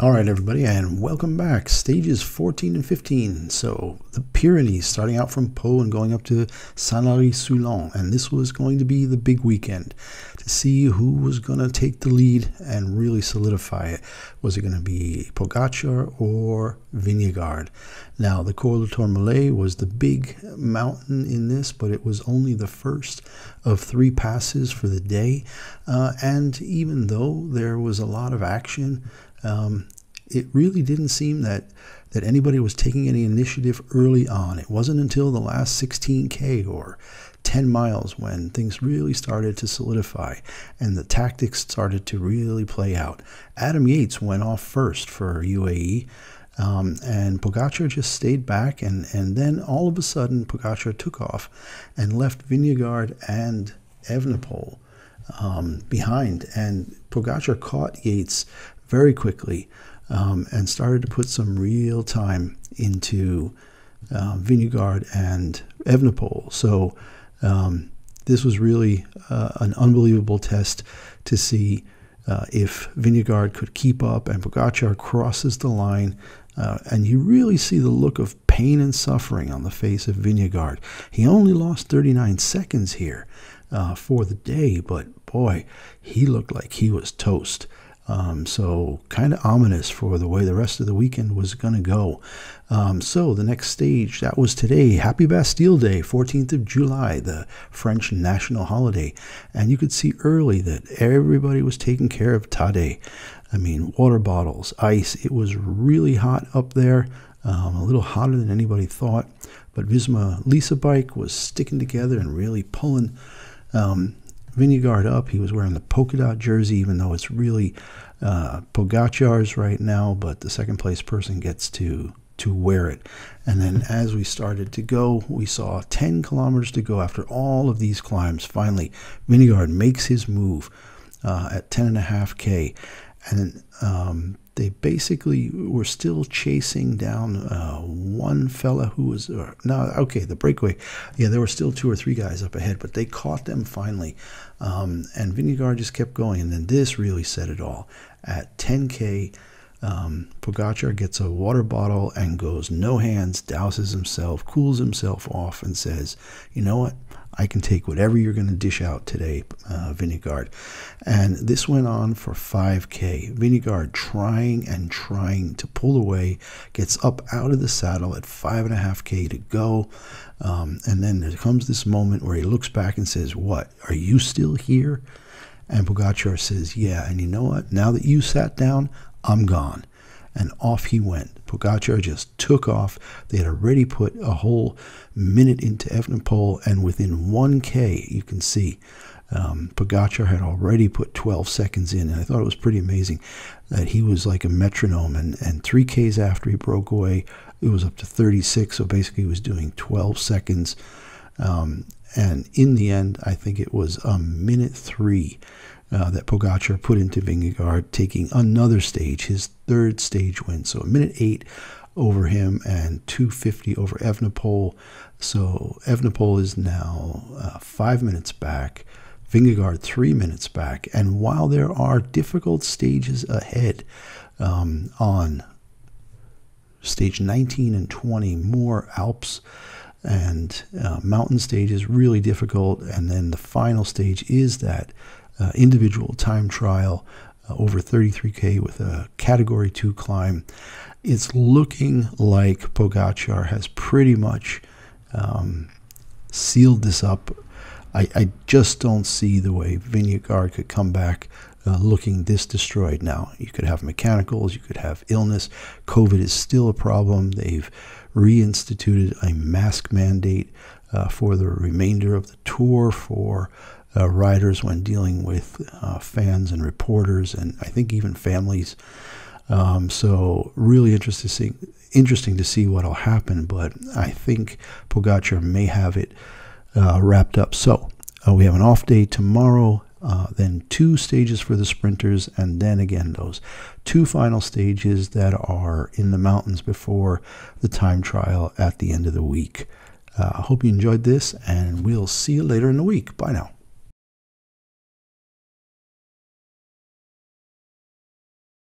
All right, everybody, and welcome back. Stages 14 and 15. So the Pyrenees, starting out from Po and going up to Saint-Lary-Soulan. And this was going to be the big weekend to see who was going to take the lead and really solidify it. Was it going to be Pogačar or Vingegaard? Now, the Col du Tourmalet was the big mountain in this, but it was only the first of 3 passes for the day. And even though there was a lot of action, it really didn't seem that anybody was taking any initiative early on. It wasn't until the last 16K or 10 miles when things really started to solidify and the tactics started to really play out. Adam Yates went off first for UAE, and Pogačar just stayed back, and then all of a sudden Pogačar took off and left Vingegaard and Evenepoel behind, and Pogačar caught Yates very quickly and started to put some real time into Vingegaard and Evenepoel. So this was really an unbelievable test to see if Vingegaard could keep up, and Pogačar crosses the line, and you really see the look of pain and suffering on the face of Vingegaard. He only lost 39 seconds here for the day, but boy, he looked like he was toast. So kind of ominous for the way the rest of the weekend was going to go. So the next stage, that was today. Happy Bastille Day, 14th of July, the French national holiday. And you could see early that everybody was taking care of Tadej. I mean, water bottles, ice. It was really hot up there, a little hotter than anybody thought. But Visma Lisa bike was sticking together and really pulling Vingegaard up. He was wearing the polka dot jersey, even though it's really Pogačar's right now, but the second place person gets to wear it. And then as we started to go, we saw 10 kilometers to go after all of these climbs. Finally, Vingegaard makes his move at 10.5K, and they basically were still chasing down one fella who was, the breakaway. Yeah, there were still 2 or 3 guys up ahead, but they caught them finally. And Vingegaard just kept going, and then this really said it all. At 10K, Pogačar gets a water bottle and goes no hands, douses himself, cools himself off, and says, you know what? I can take whatever you're going to dish out today, Vingegaard. And this went on for 5K. Vingegaard trying and trying to pull away, gets up out of the saddle at 5.5K to go. And then there comes this moment where he looks back and says, what, are you still here? And Pogačar says, yeah, and you know what? Now that you sat down, I'm gone. And off he went. Pogačar just took off. They had already put a whole minute into Evenepoel, and within 1K, you can see Pogačar had already put 12 seconds in. And I thought it was pretty amazing that he was like a metronome. And 3Ks after he broke away, it was up to 36. So basically, he was doing 12 seconds. And in the end, I think it was a minute 3 that Pogačar put into Vingegaard, taking another stage, his 3rd stage win. So a minute 8 over him and 2:50 over Evenepoel. So Evenepoel is now 5 minutes back, Vingegaard 3 minutes back. And while there are difficult stages ahead on stage 19 and 20, more Alps and mountain stages, really difficult. And then the final stage is that individual time trial over 33K with a category 2 climb. It's looking like Pogačar has pretty much sealed this up. I just don't see the way Vingegaard could come back looking this destroyed. Now, you could have mechanicals, you could have illness. COVID is still a problem. They've reinstituted a mask mandate for the remainder of the tour for riders when dealing with fans and reporters, and I think even families. So really interesting to see what will happen, but I think Pogačar may have it wrapped up. So we have an off day tomorrow, then 2 stages for the sprinters, and then again those 2 final stages that are in the mountains before the time trial at the end of the week. I hope you enjoyed this, and we'll see you later in the week. Bye now.